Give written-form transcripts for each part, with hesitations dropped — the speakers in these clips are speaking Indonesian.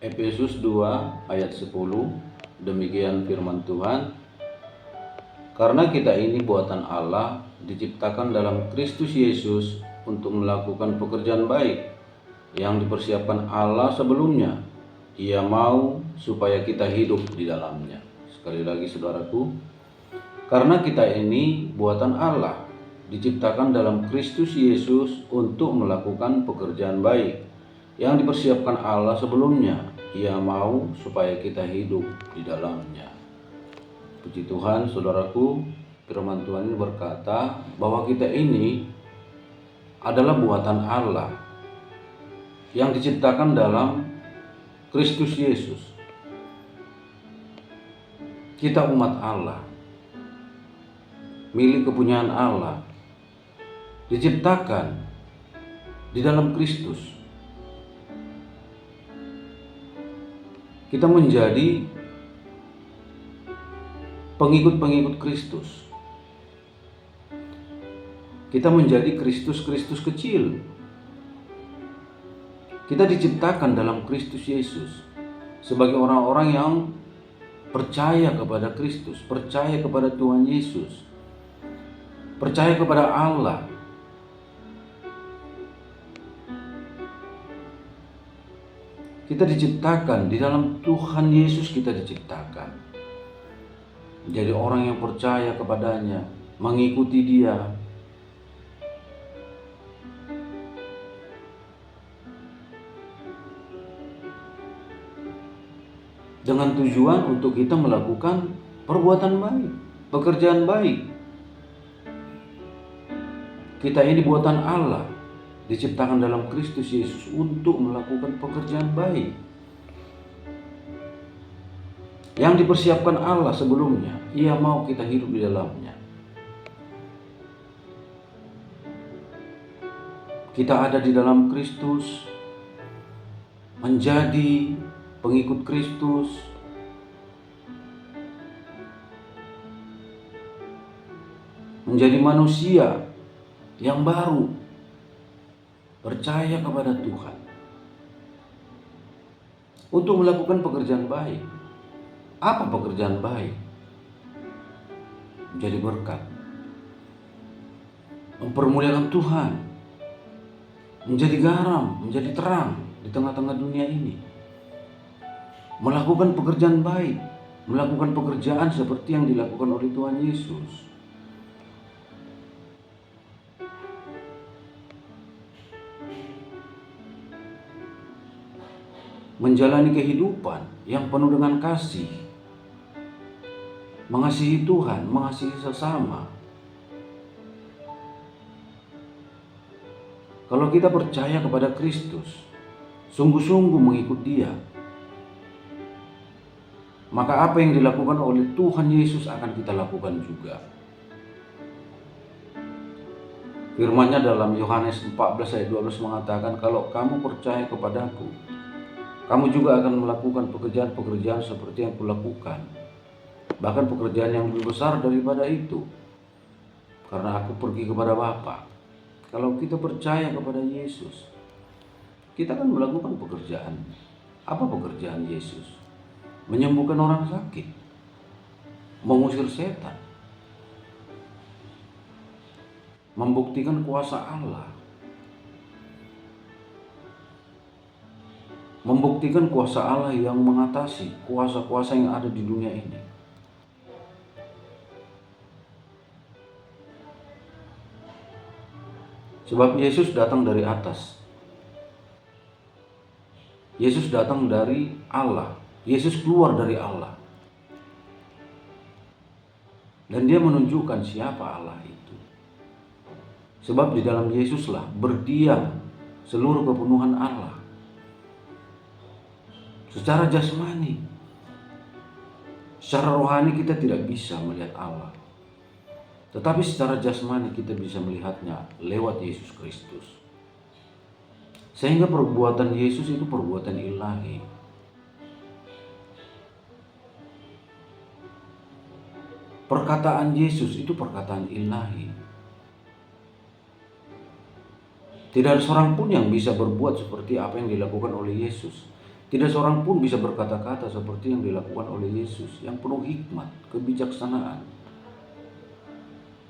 Efesus 2 ayat 10, demikian firman Tuhan. Karena kita ini buatan Allah, diciptakan dalam Kristus Yesus untuk melakukan pekerjaan baik yang dipersiapkan Allah sebelumnya. Ia mau supaya kita hidup di dalamnya. Sekali lagi saudaraku, karena kita ini buatan Allah, diciptakan dalam Kristus Yesus untuk melakukan pekerjaan baik yang dipersiapkan Allah sebelumnya. Ia mau supaya kita hidup di dalamnya. Puji Tuhan, saudaraku, firman Tuhan ini berkata bahwa kita ini adalah buatan Allah yang diciptakan dalam Kristus Yesus. Kita umat Allah, milik kepunyaan Allah, diciptakan di dalam Kristus. Kita menjadi pengikut-pengikut Kristus. Kita menjadi Kristus-Kristus kecil. Kita diciptakan dalam Kristus Yesus sebagai orang-orang yang percaya kepada Kristus, percaya kepada Tuhan Yesus, percaya kepada Allah. Kita diciptakan di dalam Tuhan Yesus, kita diciptakan menjadi orang yang percaya kepadanya, mengikuti Dia. Dengan tujuan untuk kita melakukan perbuatan baik, pekerjaan baik. Kita ini buatan Allah, diciptakan dalam Kristus Yesus untuk melakukan pekerjaan baik yang dipersiapkan Allah sebelumnya. Ia mau kita hidup di dalamnya. Kita ada di dalam Kristus, menjadi pengikut Kristus, menjadi manusia yang baru, percaya kepada Tuhan untuk melakukan pekerjaan baik. Apa pekerjaan baik? Menjadi berkat, mempermuliakan Tuhan, menjadi garam, menjadi terang di tengah-tengah dunia ini, melakukan pekerjaan baik, melakukan pekerjaan seperti yang dilakukan oleh Tuhan Yesus. Menjalani kehidupan yang penuh dengan kasih, mengasihi Tuhan, mengasihi sesama. Kalau kita percaya kepada Kristus, sungguh-sungguh mengikut Dia, maka apa yang dilakukan oleh Tuhan Yesus akan kita lakukan juga. Firman-Nya dalam Yohanes 14 ayat 12 mengatakan, kalau kamu percaya kepadaku, kamu juga akan melakukan pekerjaan-pekerjaan seperti yang kulakukan, bahkan pekerjaan yang lebih besar daripada itu, karena aku pergi kepada Bapa. Kalau kita percaya kepada Yesus, kita akan melakukan pekerjaan. Apa pekerjaan Yesus? Menyembuhkan orang sakit, mengusir setan, membuktikan kuasa Allah, membuktikan kuasa Allah yang mengatasi kuasa-kuasa yang ada di dunia ini. Sebab Yesus datang dari atas. Yesus datang dari Allah. Yesus keluar dari Allah. Dan Dia menunjukkan siapa Allah itu. Sebab di dalam Yesuslah berdiam seluruh kepenuhan Allah. Secara jasmani, secara rohani kita tidak bisa melihat Allah, tetapi secara jasmani kita bisa melihatnya lewat Yesus Kristus. Sehingga perbuatan Yesus itu perbuatan ilahi. Perkataan Yesus itu perkataan ilahi. Tidak ada seorang pun yang bisa berbuat seperti apa yang dilakukan oleh Yesus. Tidak seorang pun bisa berkata-kata seperti yang dilakukan oleh Yesus, yang penuh hikmat, kebijaksanaan,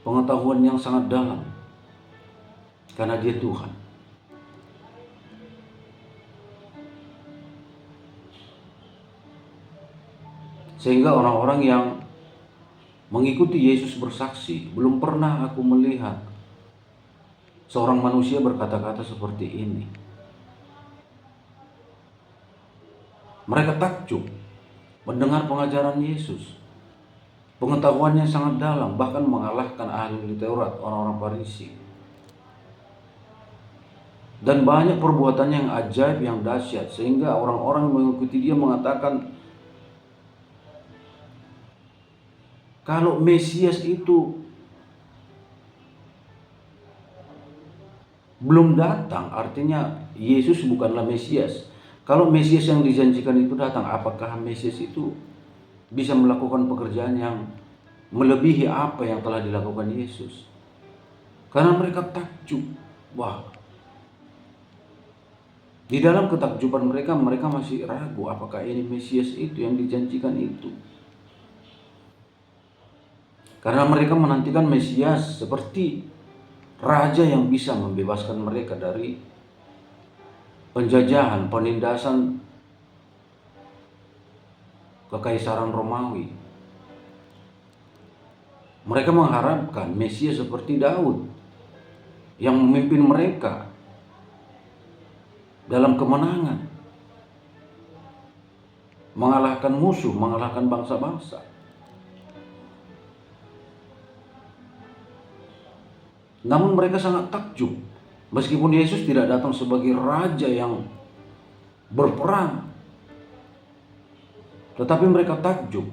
pengetahuan yang sangat dalam, karena Dia Tuhan. Sehingga orang-orang yang mengikuti Yesus bersaksi, belum pernah aku melihat seorang manusia berkata-kata seperti ini. Mereka takjub mendengar pengajaran Yesus. Pengetahuannya sangat dalam, bahkan mengalahkan ahli Taurat, orang-orang Farisi. Dan banyak perbuatannya yang ajaib, yang dahsyat, sehingga orang-orang yang mengikuti dia mengatakan, kalau Mesias itu belum datang, artinya Yesus bukanlah Mesias. Kalau Mesias yang dijanjikan itu datang, apakah Mesias itu bisa melakukan pekerjaan yang melebihi apa yang telah dilakukan Yesus? Karena mereka takjub. Wah, di dalam ketakjuban mereka masih ragu apakah ini Mesias itu yang dijanjikan itu. Karena mereka menantikan Mesias seperti raja yang bisa membebaskan mereka dari penjajahan, penindasan kekaisaran Romawi. Mereka mengharapkan Mesias seperti Daud yang memimpin mereka dalam kemenangan, mengalahkan musuh, mengalahkan bangsa-bangsa. Namun mereka sangat takjub, meskipun Yesus tidak datang sebagai raja yang berperang, tetapi mereka takjub.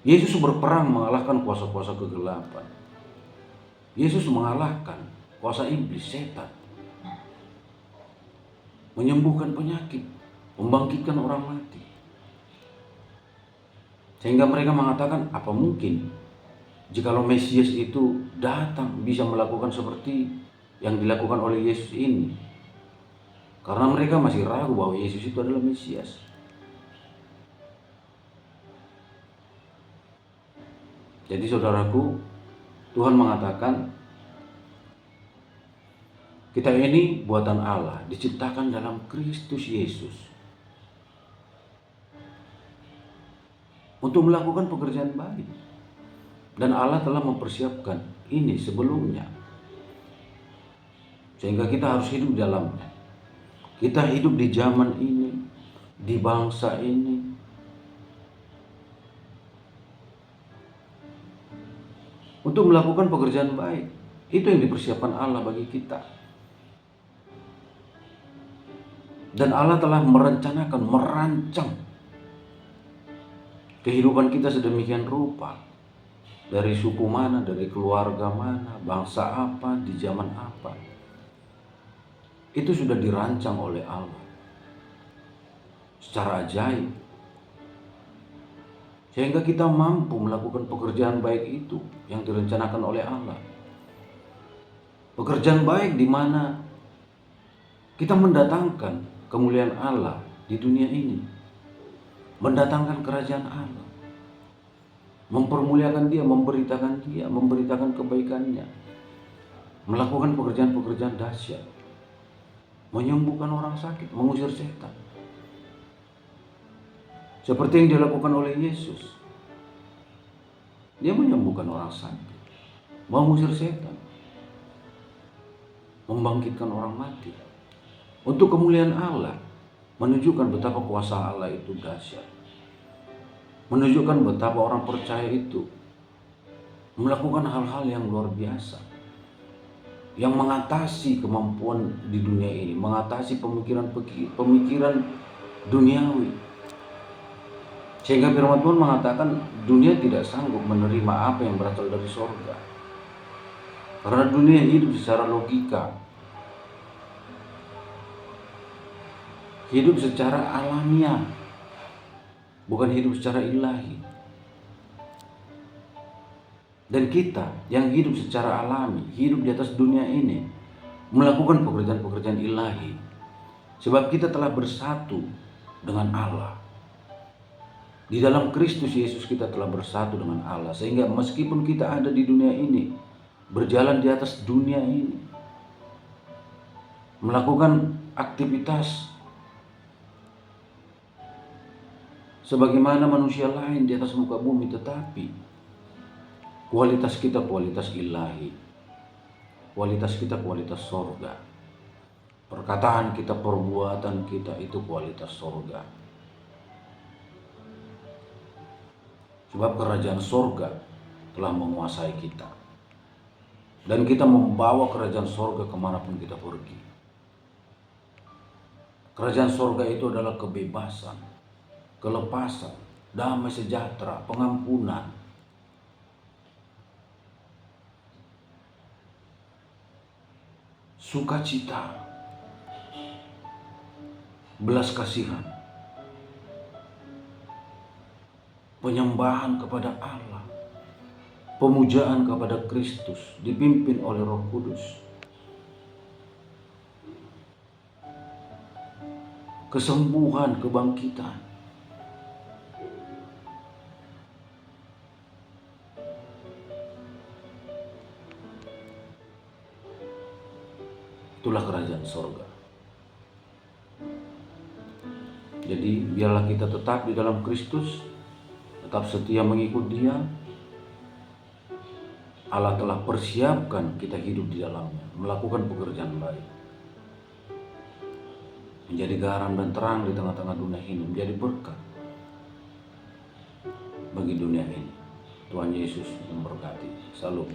Yesus berperang mengalahkan kuasa-kuasa kegelapan. Yesus mengalahkan kuasa iblis, setan, menyembuhkan penyakit, membangkitkan orang mati. Sehingga mereka mengatakan, apa mungkin jikalau Mesias itu datang bisa melakukan seperti yang dilakukan oleh Yesus ini? Karena mereka masih ragu bahwa Yesus itu adalah Mesias. Jadi saudaraku, Tuhan mengatakan kita ini buatan Allah, diciptakan dalam Kristus Yesus untuk melakukan pekerjaan baik. Dan Allah telah mempersiapkan ini sebelumnya, sehingga kita harus hidup di dalamnya. Kita hidup di zaman ini, di bangsa ini, untuk melakukan pekerjaan baik. Itu yang dipersiapkan Allah bagi kita. Dan Allah telah merencanakan, merancang kehidupan kita sedemikian rupa. Dari suku mana, dari keluarga mana, bangsa apa, di zaman apa. Itu sudah dirancang oleh Allah secara ajaib, sehingga kita mampu melakukan pekerjaan baik itu yang direncanakan oleh Allah. Pekerjaan baik di mana kita mendatangkan kemuliaan Allah di dunia ini, mendatangkan kerajaan Allah, mempermuliakan Dia, memberitakan kebaikannya, melakukan pekerjaan-pekerjaan dahsyat, menyembuhkan orang sakit, mengusir setan. Seperti yang dilakukan oleh Yesus. Dia menyembuhkan orang sakit, mengusir setan, membangkitkan orang mati. Untuk kemuliaan Allah, menunjukkan betapa kuasa Allah itu dahsyat. Menunjukkan betapa orang percaya itu melakukan hal-hal yang luar biasa, yang mengatasi kemampuan di dunia ini, mengatasi pemikiran duniawi. Sehingga firman Tuhan mengatakan dunia tidak sanggup menerima apa yang berasal dari sorga. Karena dunia hidup secara logika, hidup secara alamiah, bukan hidup secara ilahi. Dan kita yang hidup secara alami, hidup di atas dunia ini, melakukan pekerjaan-pekerjaan ilahi, Sebab kita telah bersatu dengan Allah. Di dalam Kristus Yesus kita telah bersatu dengan Allah. Sehingga meskipun kita ada di dunia ini, berjalan di atas dunia ini, melakukan aktivitas sebagaimana manusia lain di atas muka bumi, tetapi kualitas kita kualitas ilahi, kualitas kita kualitas sorga, perkataan kita, perbuatan kita itu kualitas sorga. Sebab kerajaan sorga telah menguasai kita, dan kita membawa kerajaan sorga kemanapun kita pergi. Kerajaan sorga itu adalah kebebasan, kelepasan, damai sejahtera, pengampunan, sukacita, belas kasihan, penyembahan kepada Allah, pemujaan kepada Kristus dipimpin oleh Roh Kudus, kesembuhan, kebangkitan. Itulah kerajaan sorga. Jadi biarlah kita tetap di dalam Kristus, tetap setia mengikut Dia. Allah telah persiapkan kita hidup di dalamnya, melakukan pekerjaan baik, menjadi garam dan terang di tengah-tengah dunia ini, menjadi berkat bagi dunia ini. Tuhan Yesus memberkati. Salam.